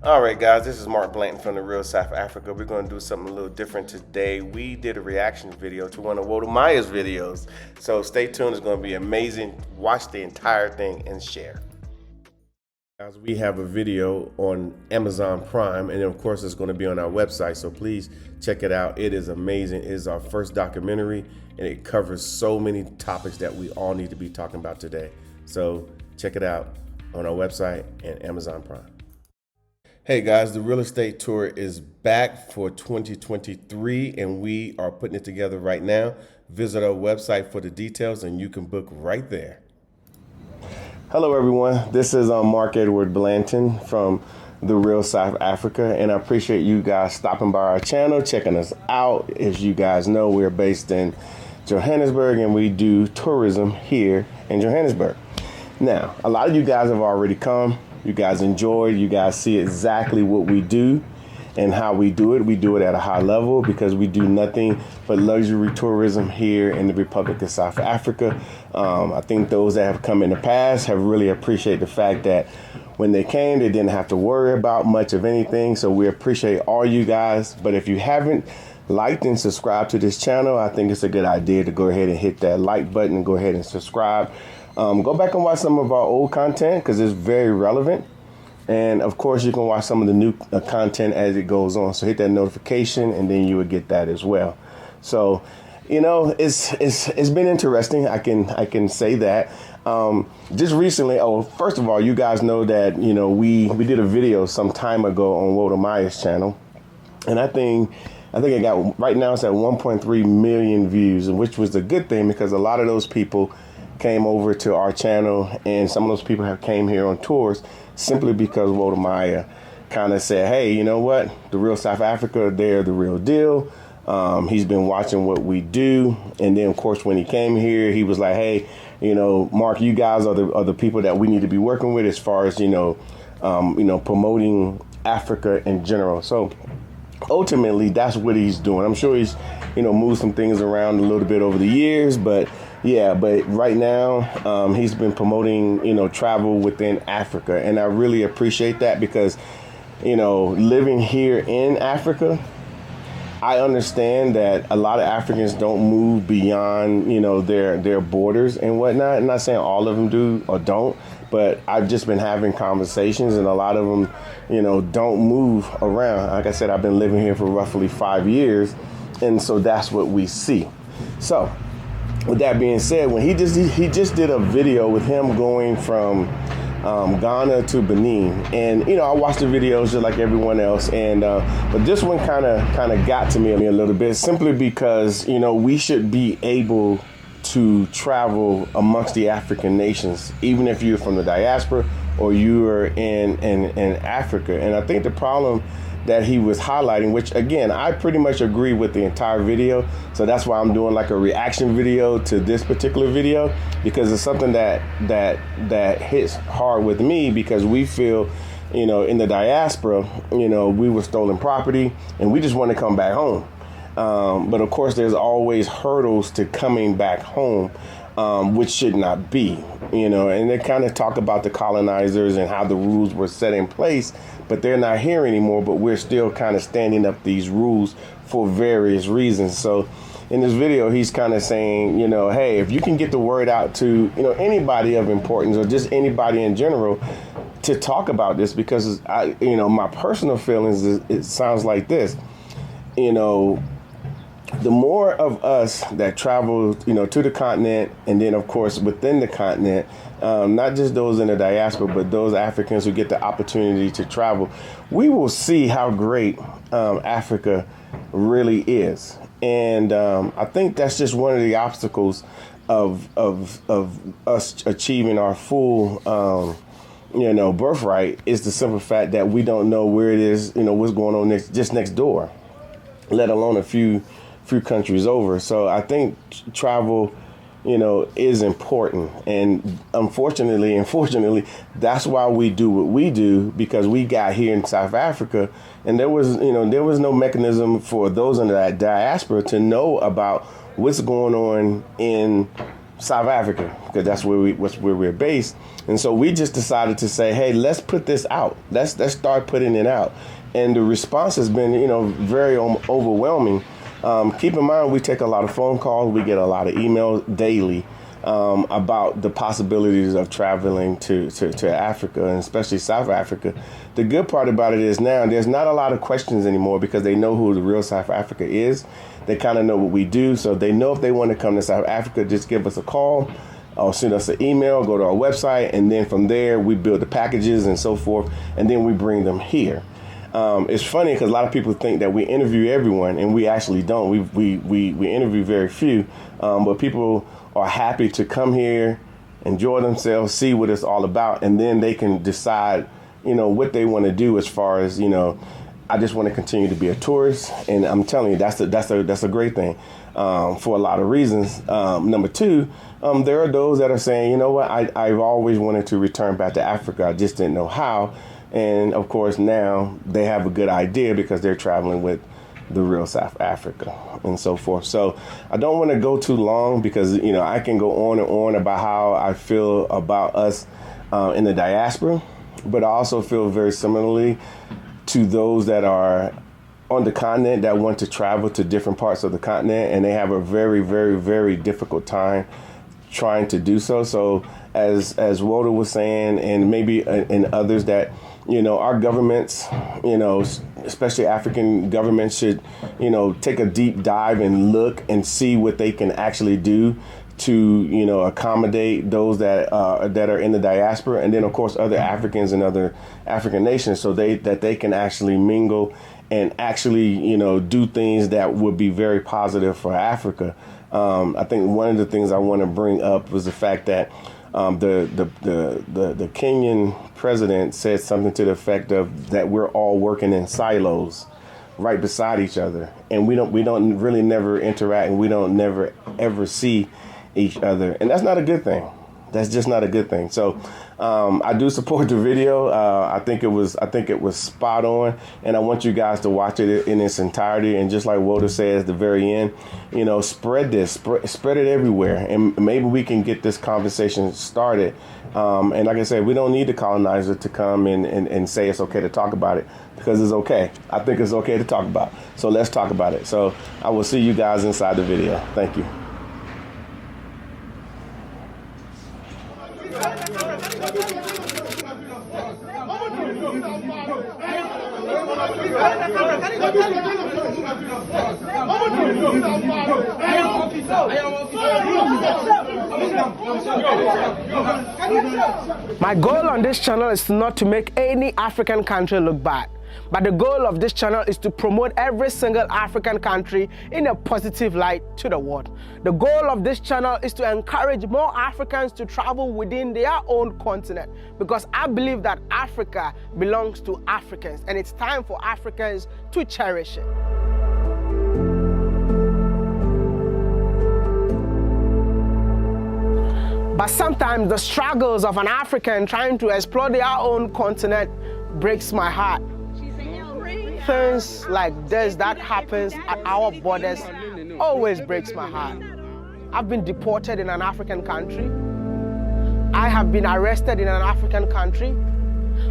All right, guys, this is Mark Blanton from the Real South Africa. We're going to do something a little different today. We did a reaction video to one of Wode Maya's videos. So stay tuned. It's going to be amazing. Watch the entire thing and share. Guys, we have a video on Amazon Prime, and of course it's going to be on our website, so please check it out. It is amazing. It is our first documentary, and it covers so many topics that we all need to be talking about today. So check it out on our website and Amazon Prime. Hey guys, the real estate tour is back for 2023, and we are putting it together right now. Visit our website for the details, and you can book right there. Hello everyone, this is Mark Edward Blanton from the Real South Africa, and I appreciate you guys stopping by our channel, checking us out. As you guys know, we're based in Johannesburg, and we do tourism here in Johannesburg. Now, a lot of you guys have already come. You guys enjoyed, you guys see exactly what we do and how we do it. We do it at a high level because we do nothing but luxury tourism here in the Republic of South Africa. I think those that have come in the past have really appreciated the fact that when they came, they didn't have to worry about much of anything. So we appreciate all you guys. But if you haven't liked and subscribed to this channel, I think it's a good idea to go ahead and hit that like button and go ahead and subscribe. Go back and watch some of our old content because it's very relevant. And of course, you can watch some of the new content as it goes on. So hit that notification and then you will get that as well. So, you know, it's been interesting. I can say that. Just recently, first of all, you guys know that, you know, we did a video some time ago on Wode Maya's channel. And I think it got, right now it's at 1.3 million views, which was a good thing because a lot of those people came over to our channel, and some of those people have came here on tours simply because Wode Maya kind of said, hey, you know what, the Real South Africa, they're the real deal. He's been watching what we do, and then of course when he came here, he was like, hey, you know, Mark, you guys are the people that we need to be working with as far as promoting Africa in general. So ultimately that's what he's doing. I'm sure he's moved some things around a little bit over the years, but right now he's been promoting travel within Africa, and I really appreciate that because living here in Africa, I understand that a lot of Africans don't move beyond their borders and whatnot. I'm not saying all of them do or don't, but I've just been having conversations, and a lot of them don't move around. Like I said, I've been living here for roughly 5 years, and so that's what we see. So with that being said, when he just did a video with him going from Ghana to Benin, and I watched the videos just like everyone else, and but this one kind of got to me a little bit, simply because we should be able to travel amongst the African nations, even if you're from the diaspora or you are in Africa. And I think the problem that he was highlighting, which again, I pretty much agree with the entire video. So that's why I'm doing like a reaction video to this particular video, because it's something that hits hard with me, because we feel, in the diaspora, we were stolen property and we just want to come back home. But of course, there's always hurdles to coming back home, which should not be, and they kind of talk about the colonizers and how the rules were set in place, but they're not here anymore. But we're still kind of standing up these rules for various reasons. So in this video, he's kind of saying, hey, if you can get the word out to, anybody of importance or just anybody in general to talk about this, because my personal feelings it sounds like this, the more of us that travel, to the continent, and then of course within the continent, not just those in the diaspora, but those Africans who get the opportunity to travel, we will see how great Africa really is. And I think that's just one of the obstacles of us achieving our full birthright, is the simple fact that we don't know where it is, what's going on next door, let alone a few countries over. So I think travel, is important. And unfortunately, that's why we do what we do, because we got here in South Africa, and there was no mechanism for those in that diaspora to know about what's going on in South Africa, because that's where we're based. And so we just decided to say, hey, let's put this out. Let's start putting it out. And the response has been, very overwhelming. Keep in mind, we take a lot of phone calls. We get a lot of emails daily about the possibilities of traveling to Africa, and especially South Africa. The good part about it is now there's not a lot of questions anymore because they know who the real South Africa is. They kind of know what we do. So they know if they want to come to South Africa, just give us a call or send us an email, go to our website. And then from there, we build the packages and so forth. And then we bring them here. It's funny because a lot of people think that we interview everyone, and we actually don't. We interview very few, but people are happy to come here, enjoy themselves, see what it's all about, and then they can decide, what they want to do as far as, I just want to continue to be a tourist, and I'm telling you, that's a great thing for a lot of reasons. Number two, there are those that are saying, you know what, I've always wanted to return back to Africa, I just didn't know how. And of course, now they have a good idea because they're traveling with the real South Africa and so forth. So I don't want to go too long because, I can go on and on about how I feel about us in the diaspora, but I also feel very similarly to those that are on the continent that want to travel to different parts of the continent, and they have a very, very, very difficult time trying to do so. So as Wode was saying, and maybe and others, that our governments, especially African governments, should, take a deep dive and look and see what they can actually do to, accommodate those that are in the diaspora, and then of course other Africans and other African nations, so that they can actually mingle and actually, do things that would be very positive for Africa. I think one of the things I want to bring up was the fact that the Kenyan president said something to the effect of that we're all working in silos right beside each other, and we don't really never interact, and we don't never ever see each other, and that's not a good thing. That's just not a good thing. So I do support the video. I think it was spot on, and I want you guys to watch it in its entirety. And just like Wode said at the very end, spread it everywhere, and maybe we can get this conversation started. And like I said, we don't need the colonizer to come and say it's okay to talk about it, because it's okay. I think it's okay to talk about. So let's talk about it. So I will see you guys inside the video. Thank you. My goal on this channel is not to make any African country look bad, but the goal of this channel is to promote every single African country in a positive light to the world. The goal of this channel is to encourage more Africans to travel within their own continent, because I believe that Africa belongs to Africans, and it's time for Africans to cherish it. But sometimes the struggles of an African trying to explore their own continent breaks my heart. Things like this that happens at our borders always breaks my heart. I've been deported in an African country. I have been arrested in an African country.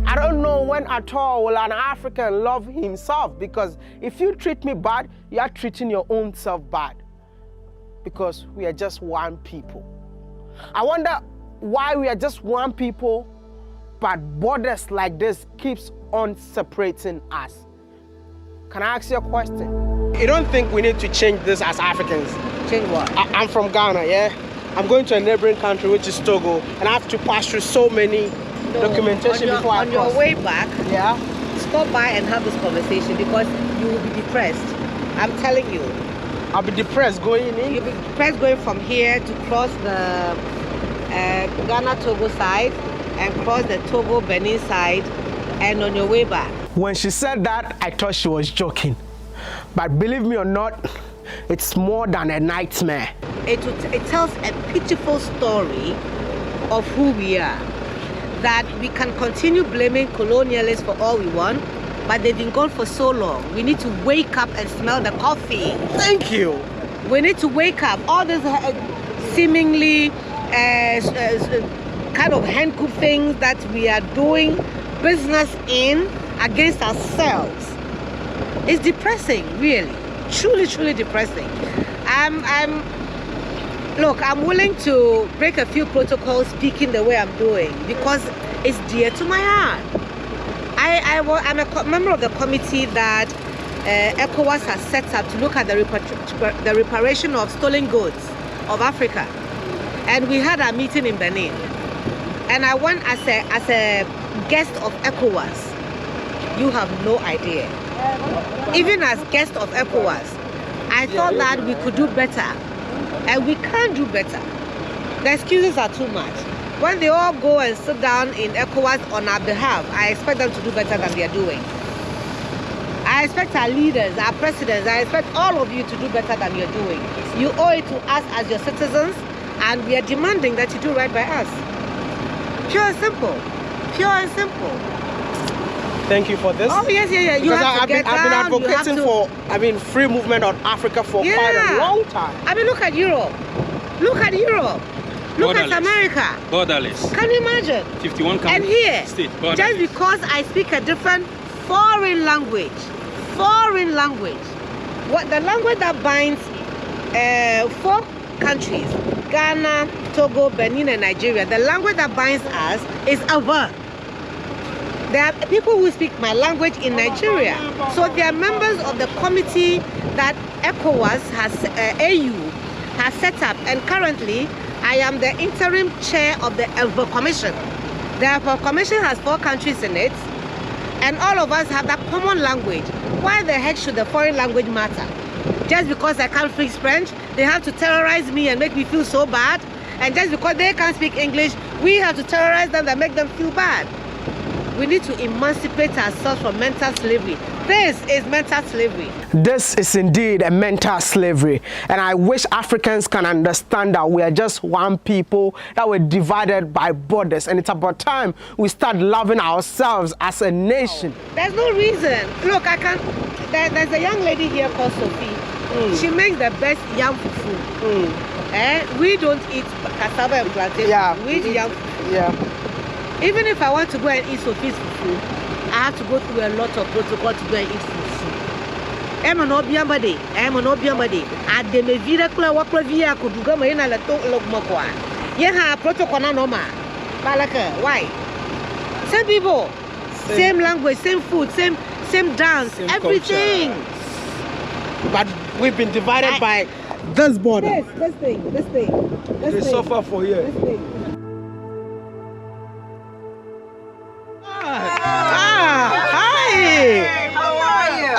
I don't know when at all will an African love himself, because if you treat me bad, you are treating your own self bad, because we are just one people. I wonder why we are just one people, but borders like this keeps on separating us. Can I ask you a question? You don't think we need to change this as Africans? Change what? I'm from Ghana, yeah? I'm going to a neighboring country, which is Togo, and I have to pass through so many documentation before I cross. On your way back, yeah, stop by and have this conversation, because you will be depressed. I'm telling you. I'll be depressed going in? You'll be depressed going from here to cross the Ghana-Togo side and cross the Togo-Benin side, and on your way back. When she said that, I thought she was joking. But believe me or not, it's more than a nightmare. It tells a pitiful story of who we are. That we can continue blaming colonialists for all we want, but they've been gone for so long. We need to wake up and smell the coffee. Thank you. We need to wake up. All this seemingly kind of handcuff things that we are doing business in against ourselves. It's depressing, really, truly depressing. Look, I'm willing to break a few protocols speaking the way I'm doing because it's dear to my heart. I'm a member of the committee that ECOWAS has set up to look at the reparation of stolen goods of Africa. And we had a meeting in Benin. And I went as a guest of ECOWAS. You have no idea. Even as guest of ECOWAS, I thought that we could do better. And we can't do better. The excuses are too much. When they all go and sit down in ECOWAS on our behalf, I expect them to do better than they are doing. I expect our leaders, our presidents, I expect all of you to do better than you're doing. You owe it to us as your citizens, and we are demanding that you do right by us. Pure and simple. Pure and simple. Thank you for this. Oh, yes. You because have I've been advocating for free movement on Africa for quite a long time. I mean, look at Europe. Look at Europe. Look at America. Borderless. Can you imagine? 51 countries. And here, state, just because I speak a different foreign language, what the language that binds 4 countries, Ghana, Togo, Benin, and Nigeria, the language that binds us is Awa. There are people who speak my language in Nigeria. So they are members of the committee that ECOWAS AU has set up. And currently, I am the interim chair of the ELVA Commission. The ELVA Commission has 4 countries in it. And all of us have that common language. Why the heck should the foreign language matter? Just because I can't speak French, they have to terrorize me and make me feel so bad. And just because they can't speak English, we have to terrorize them and make them feel bad. We need to emancipate ourselves from mental slavery. This is mental slavery. This is indeed a mental slavery. And I wish Africans can understand that we are just one people, that we're divided by borders. And it's about time we start loving ourselves as a nation. There's no reason. Look, there's a young lady here called Sophie. She makes the best yam fufu. We don't eat cassava and plantain. Yeah. We eat yam fufu. Yeah. Even if I want to go and eat Sophie's fufu, I have to go through a lot of protocol to go and eat fufu. I'm an obiambade. I me vira kula wakla via kuduga mayena la to logmakwa. Yeha protocol na normal. Balaka, why? Same people, same language, same food, same dance, same everything. Culture. But we've been divided by this border. This thing. We suffer for years.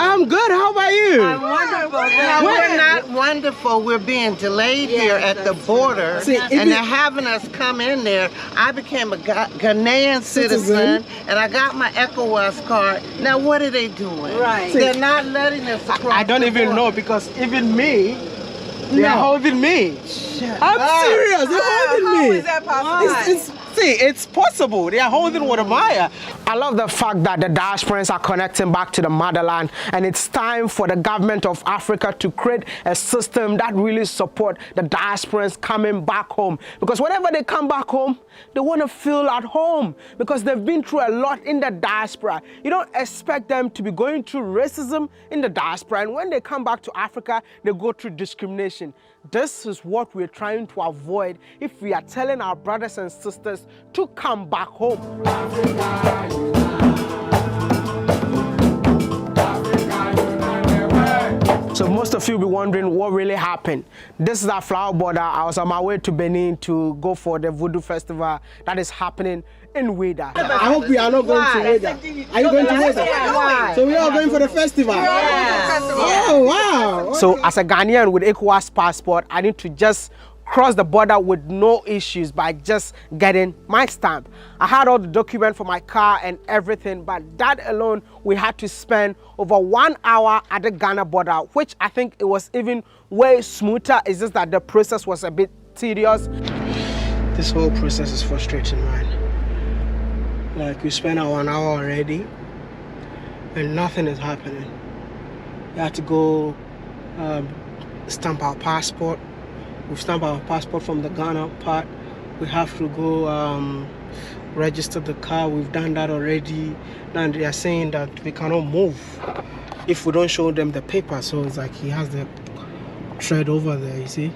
I'm good. How about you? I'm wonderful. We're not wonderful. We're being delayed here at the border, and they're having us come in there. I became a Ghanaian citizen, and I got my ECOWAS card. Now, what are they doing? Right. They're not letting us across. I don't even know, because even me, they're holding me. I'm serious. They're holding me. How is that possible? It's possible. They are holding Wode Maya. I love the fact that the diasporans are connecting back to the motherland, and it's time for the government of Africa to create a system that really supports the diasporans coming back home. Because whenever they come back home, they want to feel at home, because they've been through a lot in the diaspora. You don't expect them to be going through racism in the diaspora, and when they come back to Africa, they go through discrimination. This is what we're trying to avoid if we are telling our brothers and sisters to come back home. So most of you will be wondering what really happened. This is our flower border. I was on my way to Benin to go for the Voodoo Festival that is happening in Wode. I hope we are not going to Wode. Are you going to Wode? Why? So we are going for the festival? Yeah. Oh, wow. Okay. So as a Ghanaian with ECOWAS passport, I need to just cross the border with no issues by just getting my stamp. I had all the documents for my car and everything, but that alone, we had to spend over 1 hour at the Ghana border, which I think it was even way smoother. It's just that the process was a bit tedious. This whole process is frustrating, man. Like, we spent our 1 hour already and nothing is happening. We had to go stamp our passport. We've stamped our passport from the Ghana part. We have to go register the car. We've done that already. Now they are saying that we cannot move if we don't show them the paper. So it's like he has the thread over there, you see.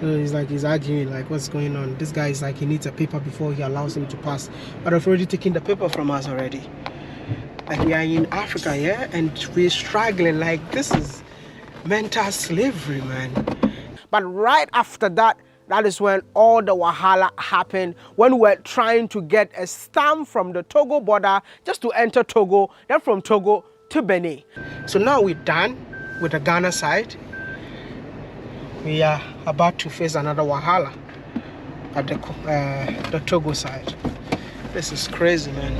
So he's arguing like, what's going on? This guy is like, he needs a paper before he allows him to pass. But I've already taken the paper from us already. Like, we are in Africa, yeah, and we're struggling. Like, this is mental slavery, man. But right after that, that is when all the wahala happened, when we're trying to get a stamp from the Togo border just to enter Togo, then from Togo to Benin. So now we're done with the Ghana side. We are about to face another wahala at the Togo side. This is crazy, man.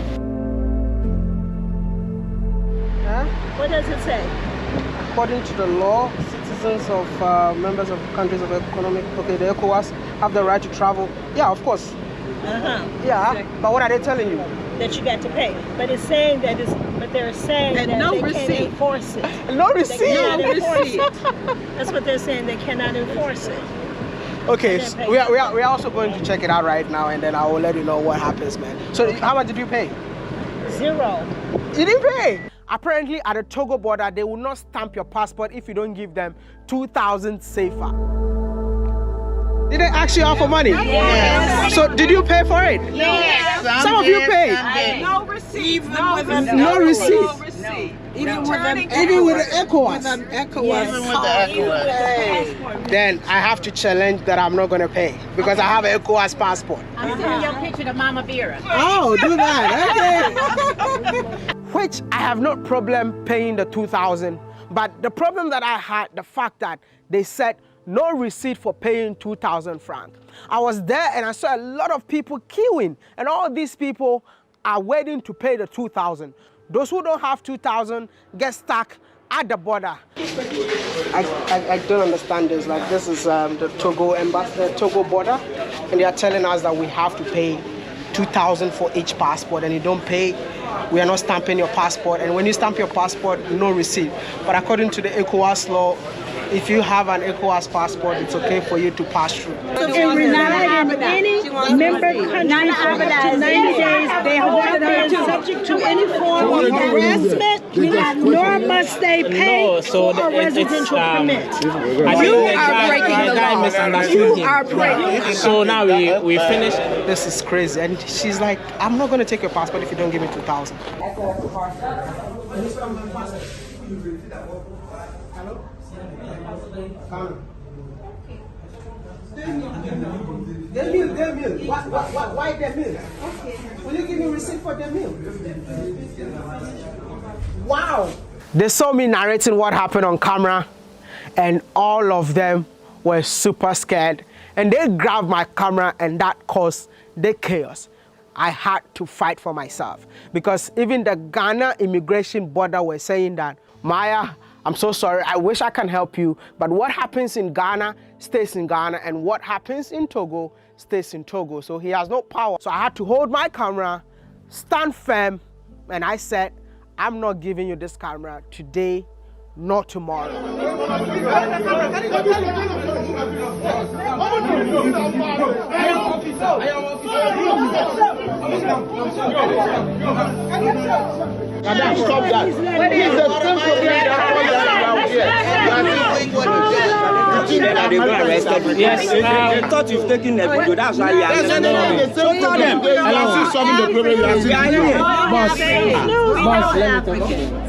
Huh? What does it say? According to the law, citizens of members of countries of economic, the ECOWAS have the right to travel. Yeah, of course. Yeah, but what are they telling you? That you got to pay. But it's saying that they're saying that no they receipt. can't enforce it. No receipt. They cannot enforce it. That's what they're saying. They cannot enforce it. Okay, so we are also going to check it out right now, and then I will let you know what happens, man. So how much did you pay? 0. You didn't pay. Apparently, at the Togo border, they will not stamp your passport if you don't give them 2,000 CFA. Did they actually offer money? Yes. So did you pay for it? Yes. Some of you paid. No receipt. No receipt. Even with the ECOWAS. ECOWAS. Then I have to challenge that I'm not going to pay because I have an ECOWAS passport. I'm sending your picture to Mama Vera. Oh, do that. Okay. Which I have no problem paying the 2,000. But the problem that I had, the fact that they said no receipt for paying 2,000 francs. I was there and I saw a lot of people queuing, and all these people are waiting to pay the 2,000. Those who don't have 2,000 get stuck at the border. I don't understand this. Like, this is the Togo embassy, the Togo border, and they are telling us that we have to pay 2,000 for each passport, and you don't pay, we are not stamping your passport. And when you stamp your passport, no receipt. But according to the ECOWAS law, if you have an ECOWAS passport, it's okay for you to pass through. And rely in any member country for up to 90 days. They hold them subject to any form of harassment, nor must they pay for a residential permit. You are breaking the law. You are breaking. So now we finished. This is crazy. And she's like, I'm not going to take your passport if you don't give me 2,000. The meal. Why the meal? Will you give me receipt for the meal? Wow. They saw me narrating what happened on camera, and all of them were super scared. And they grabbed my camera, and that caused the chaos. I had to fight for myself because even the Ghana immigration border were saying that, Maya, I'm so sorry, I wish I can help you, but what happens in Ghana stays in Ghana, and what happens in Togo stays in Togo. So he has no power. So I had to hold my camera, stand firm, and I said, I'm not giving you this camera today, not tomorrow. Madam, stop that. He's the same problem that Yes, I thought you've taken a video, that's why you are the same problem. Boss, let me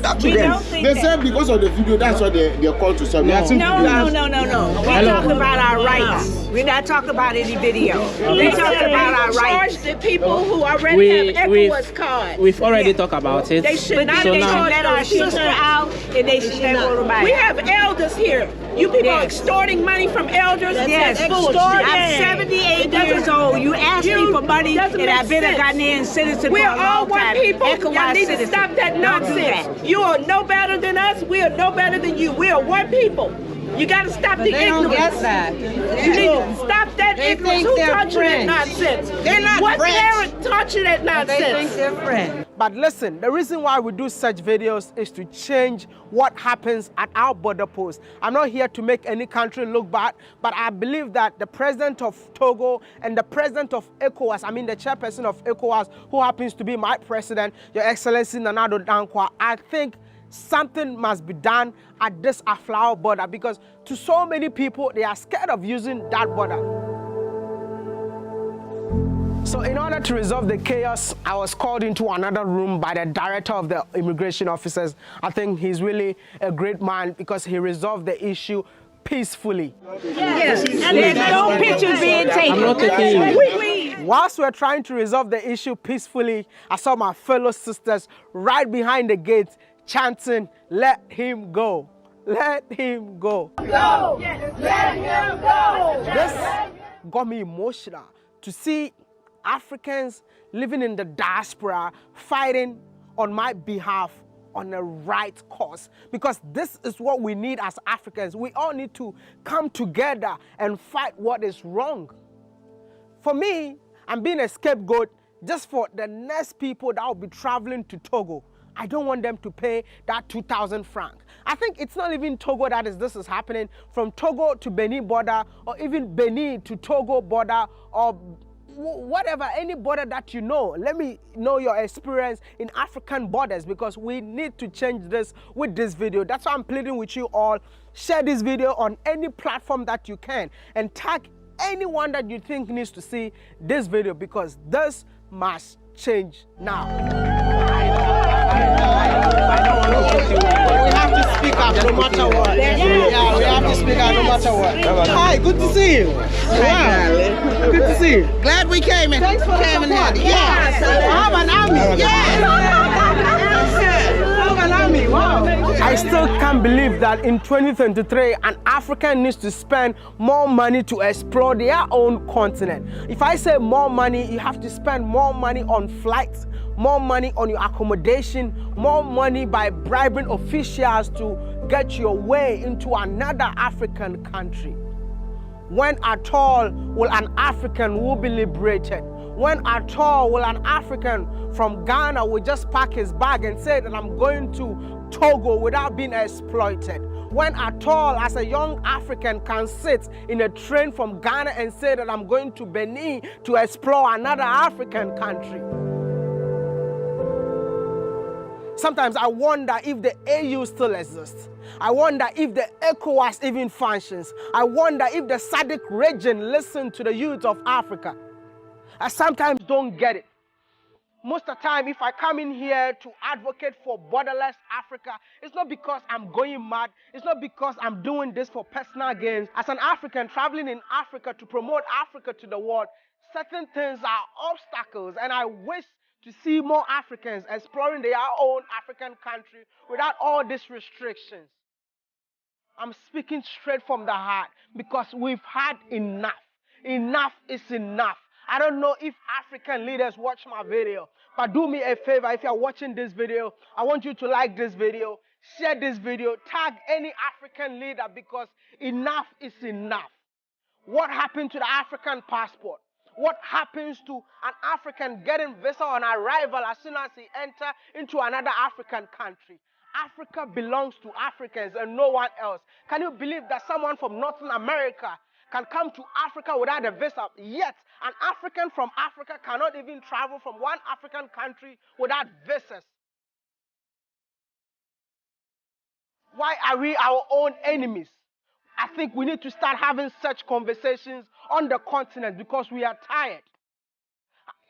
talk to them. They said because of the video, that's why they're called to submit. No. We talk about our rights. We're not talking about any video. We're talking about our rights. The people who already have ECOWAS cards. We've already talked about it. They should not let our sister out, and they should not. We have elders here. You people are extorting money from elders? Yes, I'm 78 years old. You asked me for money, and I've been a Ghanaian citizen for a long time. We're all one people. Y'all need to stop that nonsense. You are no better than us. We are no better than you. We are one people. You got to stop the ignorance. Don't get that. You need to stop that ignorance. Who taught you that nonsense? They're not what friends. parent taught you that nonsense? They think they're friends. But listen, the reason why we do such videos is to change what happens at our border post. I'm not here to make any country look bad, but I believe that the president of Togo and the president of ECOWAS, I mean the chairperson of ECOWAS, who happens to be my president, Your Excellency Nana Addo Dankwa, I think something must be done at this Aflao border, because to so many people, they are scared of using that border. So in order to resolve the chaos, I was called into another room by the director of the immigration officers. I think he's really a great man because he resolved the issue peacefully. Yes, and there's no pictures being taken. I'm not taking you. Whilst we're trying to resolve the issue peacefully, I saw my fellow sisters right behind the gate chanting, "Let him go, let him go." Go! Let him go! This got me emotional to see Africans living in the diaspora fighting on my behalf on the right cause, because this is what we need as Africans. We all need to come together and fight what is wrong. For me, I'm being a scapegoat just for the next people that will be traveling to Togo. I don't want them to pay that 2,000 francs. I think it's not even Togo this is happening. From Togo to Benin border, or even Benin to Togo border, or whatever, any border that you know. Let me know your experience in African borders, because we need to change this with this video. That's why I'm pleading with you all. Share this video on any platform that you can and tag anyone that you think needs to see this video, because this must change now. We have to speak up no matter what. Yeah, we have to speak up no matter what. Hi, good to see you. Wow, good to see you. Glad we came in. Thanks for coming the support. in. Yeah. I have an army. Wow. I still can't believe that in 2023, an African needs to spend more money to explore their own continent. If I say more money, you have to spend more money on flights, more money on your accommodation, more money by bribing officials to get your way into another African country. When at all will an African will be liberated? When at all will an African from Ghana will just pack his bag and say that I'm going to Togo without being exploited? When at all, as a young African, can sit in a train from Ghana and say that I'm going to Benin to explore another African country? Sometimes I wonder if the AU still exists. I wonder if the ECOWAS even functions. I wonder if the SADC region listens to the youth of Africa. I sometimes don't get it. Most of the time, if I come in here to advocate for borderless Africa, it's not because I'm going mad. It's not because I'm doing this for personal gains. As an African traveling in Africa to promote Africa to the world, certain things are obstacles, and I wish to see more Africans exploring their own African country without all these restrictions. I'm speaking straight from the heart, because we've had enough. Enough is enough. I don't know if African leaders watch my video, but do me a favor. If you're watching this video, I want you to like this video, share this video, tag any African leader, because enough is enough. What happened to the African passport? What happens to an African getting visa on arrival as soon as he enters into another African country? Africa belongs to Africans and no one else. Can you believe that someone from North America can come to Africa without a visa, yet an African from Africa cannot even travel from one African country without visas? Why are we our own enemies? I think we need to start having such conversations on the continent, because we are tired.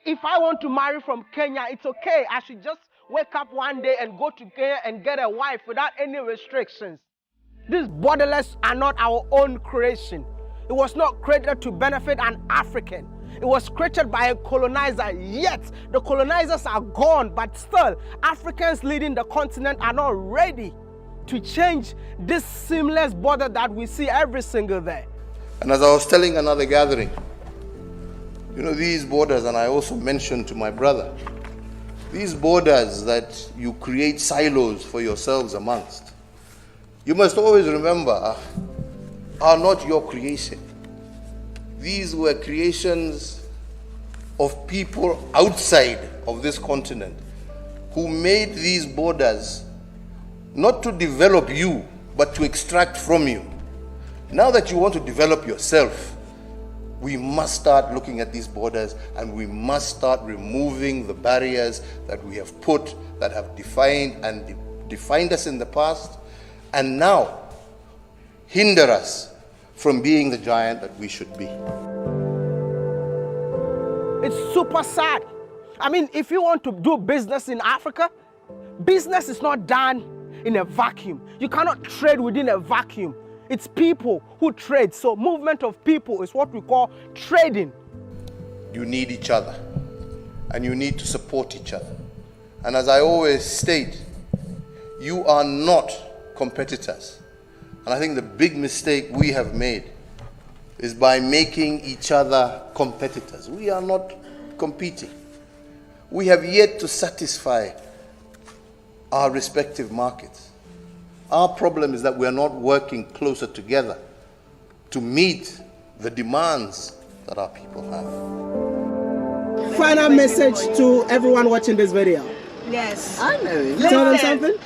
If I want to marry from Kenya, it's okay. I should just wake up one day and go to Kenya and get a wife without any restrictions. These borderless are not our own creation. It was not created to benefit an African. It was created by a colonizer, yet the colonizers are gone, but still, Africans leading the continent are not ready to change this seamless border that we see every single day. And as I was telling another gathering, you know, these borders, and I also mentioned to my brother, these borders that you create silos for yourselves amongst, you must always remember, are not your creation. These were creations of people outside of this continent who made these borders not to develop you, but to extract from you. Now that you want to develop yourself, we must start looking at these borders, and we must start removing the barriers that we have put, that have defined us in the past, and now hinder us from being the giant that we should be. It's super sad. I mean, if you want to do business in Africa, business is not done in a vacuum. You cannot trade within a vacuum. It's people who trade. So movement of people is what we call trading. You need each other, and you need to support each other. And as I always state, you are not competitors. And I think the big mistake we have made is by making each other competitors. We are not competing. We have yet to satisfy our respective markets. Our problem is that we are not working closer together to meet the demands that our people have. Final message to everyone watching this video. Yes. I know. Tell them something.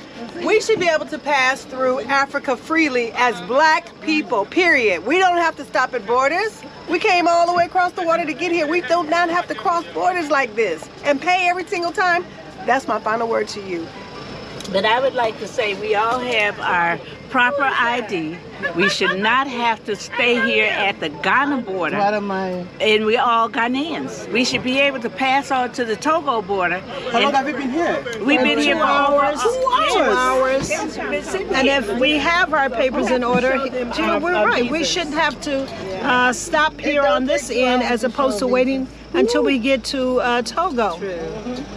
We should be able to pass through Africa freely as black people, period. We don't have to stop at borders. We came all the way across the water to get here. We do not have to cross borders like this and pay every single time. That's my final word to you. But I would like to say we all have our proper ID. We should not have to stay here at the Ghana border. And we're all Ghanaians. We should be able to pass on to the Togo border. How long have you been here? We've been here for over 2 hours. And if we have our papers in order, we're right. We shouldn't have to stop here on this end as opposed to waiting until we get to Togo.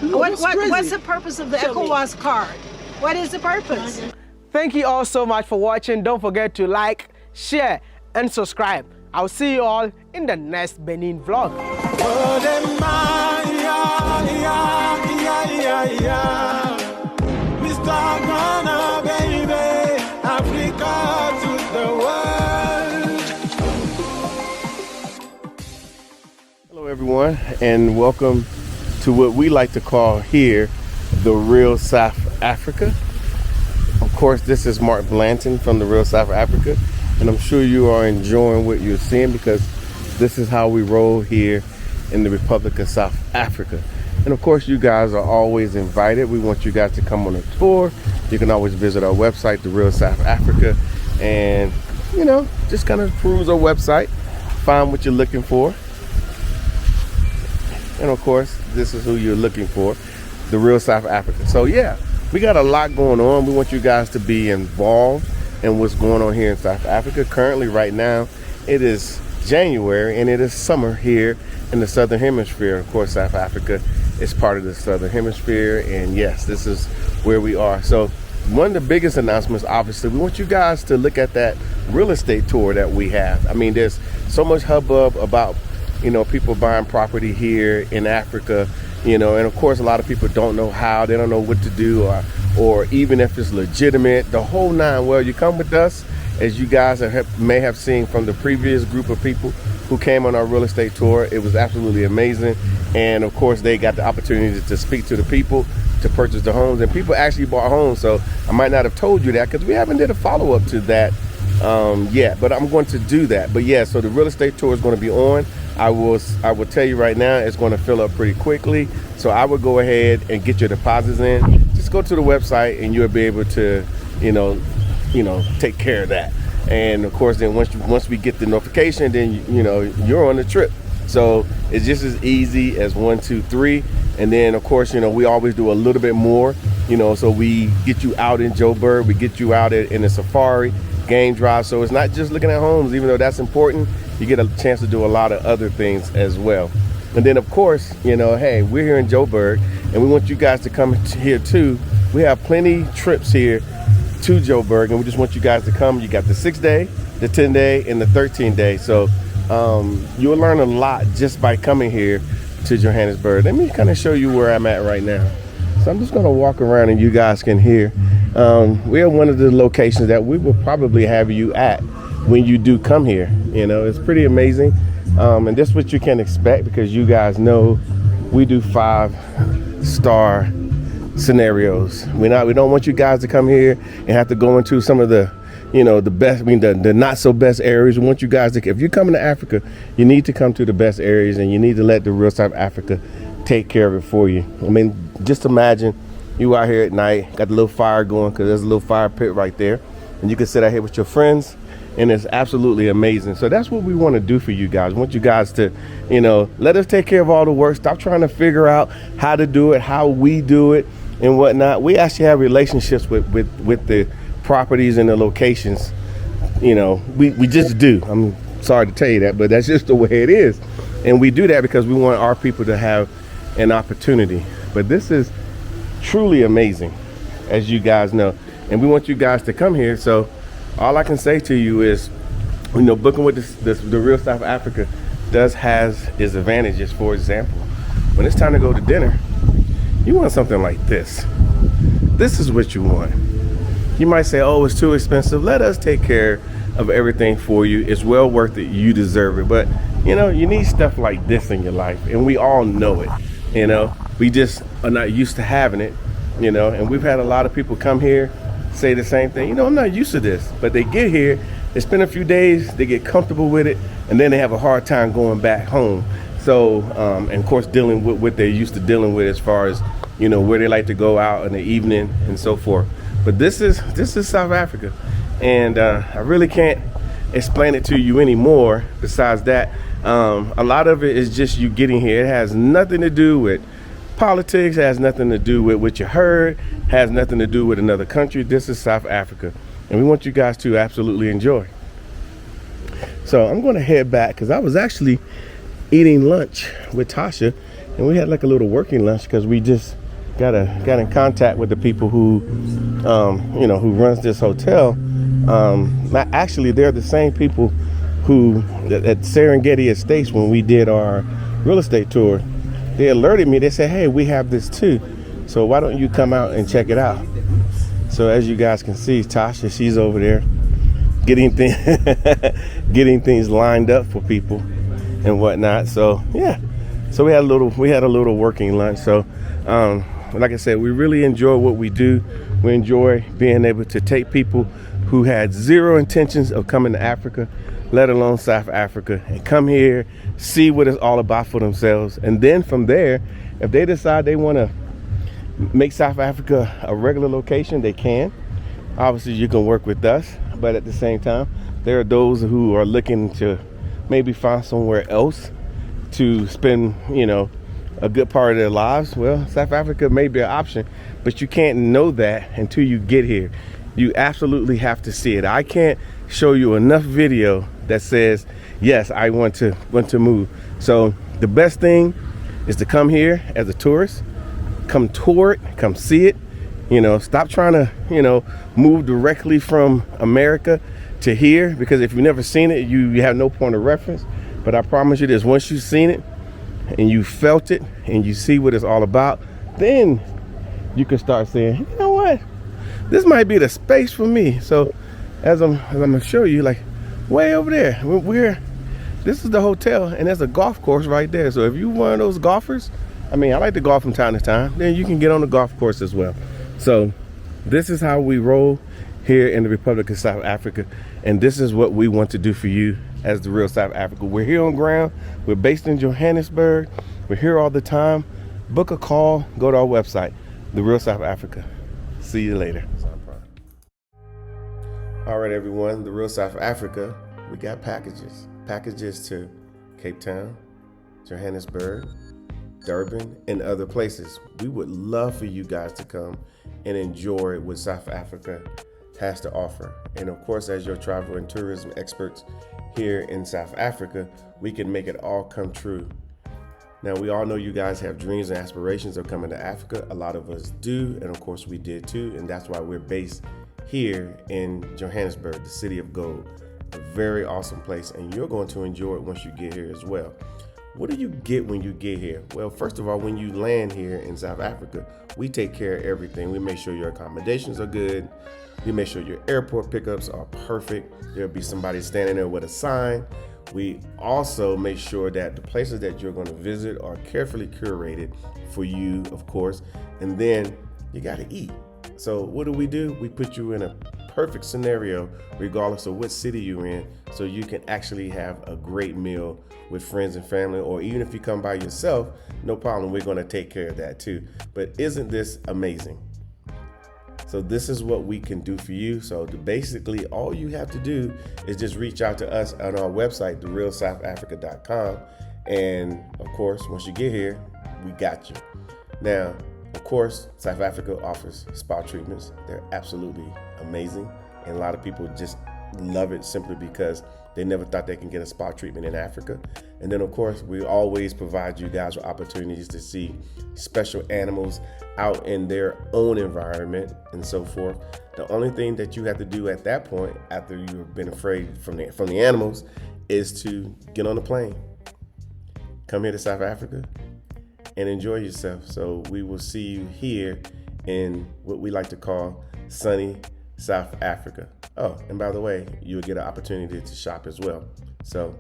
What's the purpose of the ECOWAS card? What is the purpose? Thank you all so much for watching. Don't forget to like, share, and subscribe. I'll see you all in the next Benin vlog. Wode Maya, Mr. Ghana, baby, Africa to the world. Hello everyone, and welcome to what we like to call here the Real South Africa. Of course, this is Mark Blanton from the Real South Africa, and I'm sure you are enjoying what you're seeing because this is how we roll here in the Republic of South Africa. And of course, you guys are always invited. We want you guys to come on a tour. You can always visit our website, The Real South Africa, and you know, just kind of peruse our website, find what you're looking for. And of course, this is who you're looking for, The Real South Africa. So yeah, we got a lot going on. We want you guys to be involved in what's going on here in South Africa. Currently, right now, it is January and it is summer here in the Southern Hemisphere. Of course, South Africa is part of the Southern Hemisphere, and yes, this is where we are. So one of the biggest announcements, obviously, we want you guys to look at that real estate tour that we have. I mean, there's so much hubbub about, you know, people buying property here in Africa, you know, and of course a lot of people don't know how, they don't know what to do, or even if it's legitimate, the whole nine. Well, you come with us, as you guys may have seen from the previous group of people who came on our real estate tour. It was absolutely amazing, and of course they got the opportunity to speak to the people, to purchase the homes, and people actually bought homes. So I might not have told you that because we haven't did a follow-up to that yet, but I'm going to do that. But yeah, so the real estate tour is going to be on. I will tell you right now, it's going to fill up pretty quickly. So I would go ahead and get your deposits in. Just go to the website and you'll be able to, you know, take care of that. And of course, then once we get the notification, then you know you're on the trip. So it's just as easy as 1, 2, 3. And then of course, you know, we always do a little bit more. You know, so we get you out in Joburg, we get you out in the safari, game drive. So it's not just looking at homes, even though that's important. You get a chance to do a lot of other things as well. And then of course, you know, hey, we're here in Joburg and we want you guys to come here too. We have plenty trips here to Joburg, and we just want you guys to come. You got the 6-day, the 10-day, and the 13-day. So you'll learn a lot just by coming here to Johannesburg. Let me kind of show you where I'm at right now. So I'm just gonna walk around and you guys can hear. We're one of the locations that we will probably have you at when you do come here. You know, it's pretty amazing. And this is what you can expect, because you guys know we do 5-star scenarios. We don't want you guys to come here and have to go into some of the, the best, the not so best areas. We want you guys to, if you're coming to Africa, you need to come to the best areas, and you need to let the real South Africa take care of it for you. I mean, just imagine you out here at night, got the little fire going, because there's a little fire pit right there, and you can sit out here with your friends, and it's absolutely amazing. So that's what we want to do for you guys. We want you guys to, let us take care of all the work. Stop trying to figure out how to do it, how we do it, and whatnot. We actually have relationships with the properties and the locations. We just do. I'm sorry to tell you that, but that's just the way it is. And we do that because we want our people to have an opportunity. But this is truly amazing, as you guys know, and we want you guys to come here. So all I can say to you is, booking with the real South Africa has its advantages. For example, when it's time to go to dinner, you want something like this. This is what you want. You might say, oh, it's too expensive. Let us take care of everything for you. It's well worth it. You deserve it. But you need stuff like this in your life, and we all know it. We just are not used to having it, and we've had a lot of people come here say the same thing. I'm not used to this, but they get here, they spend a few days, they get comfortable with it, and then they have a hard time going back home. So, and of course, dealing with what they're used to dealing with as far as, where they like to go out in the evening and so forth. But this is South Africa, and I really can't explain it to you anymore. Besides that, a lot of it is just you getting here. It has nothing to do with politics, has nothing to do with what you heard, has nothing to do with another country. This is South Africa, and we want you guys to absolutely enjoy. So I'm going to head back because I was actually eating lunch with Tasha, and we had like a little working lunch because we just got in contact with the people who who runs this hotel. Actually, they're the same people who at Serengeti Estates, when we did our real estate tour, they alerted me. They said, hey, we have this too, so why don't you come out and check it out? So as you guys can see, Tasha, she's over there getting things lined up for people and whatnot. So yeah, so we had a little working lunch. So like I said, we really enjoy what we do. We enjoy being able to take people who had zero intentions of coming to Africa, let alone South Africa, and come here, see what it's all about for themselves. And then from there, if they decide they want to make South Africa a regular location, they can. Obviously, you can work with us, but at the same time, there are those who are looking to maybe find somewhere else to spend, a good part of their lives. Well, South Africa may be an option, but you can't know that until you get here. You absolutely have to see it. I can't show you enough video that says, yes, I want to move. So the best thing is to come here as a tourist, come tour it, come see it. Stop trying to, move directly from America to here, because if you've never seen it, you have no point of reference. But I promise you this, once you've seen it and you felt it and you see what it's all about, then you can start saying, you know what, this might be the space for me. So as I'm gonna show you, like way over there, this is the hotel, and there's a golf course right there. So if you're one of those golfers, I like to golf from time to time, then you can get on the golf course as well. So this is how we roll here in the Republic of South Africa, and this is what we want to do for you as the real South Africa. We're here on ground. We're based in Johannesburg. We're here all the time. Book a call. Go to our website, The Real South Africa. See you later. All right, everyone. The Real South Africa. We got packages to Cape Town, Johannesburg, Durban, and other places. We would love for you guys to come and enjoy what South Africa has to offer. And of course, as your travel and tourism experts here in South Africa, we can make it all come true. Now, we all know you guys have dreams and aspirations of coming to Africa. A lot of us do, and of course we did too, and that's why we're based here in Johannesburg, the city of gold. A very awesome place, and you're going to enjoy it once you get here as well. What do you get when you get here? Well, first of all, when you land here in South Africa, we take care of everything. We make sure your accommodations are good. We make sure your airport pickups are perfect. There'll be somebody standing there with a sign. We also make sure that the places that you're going to visit are carefully curated for you, of course. And then you got to eat. So what do? We put you in a perfect scenario regardless of what city you're in, so you can actually have a great meal with friends and family, or even if you come by yourself, no problem, we're going to take care of that too. But isn't this amazing? So this is what we can do for you. So basically all you have to do is just reach out to us on our website, therealsouthafrica.com. And of course, once you get here, we got you. Now, of course, South Africa offers spa treatments. They're absolutely amazing. And a lot of people just love it simply because they never thought they can get a spa treatment in Africa. And then of course, we always provide you guys with opportunities to see special animals out in their own environment and so forth. The only thing that you have to do at that point, after you've been afraid from the animals, is to get on a plane, come here to South Africa, and enjoy yourself. So we will see you here in what we like to call sunny South Africa. Oh, and by the way, you'll get an opportunity to shop as well. So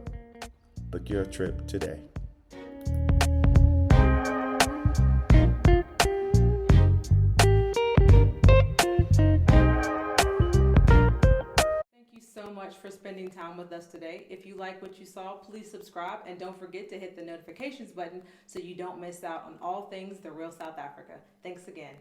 book your trip today. Thank you so much for spending time with us today. If you like what you saw, please subscribe and don't forget to hit the notifications button so you don't miss out on all things The Real South Africa. Thanks again.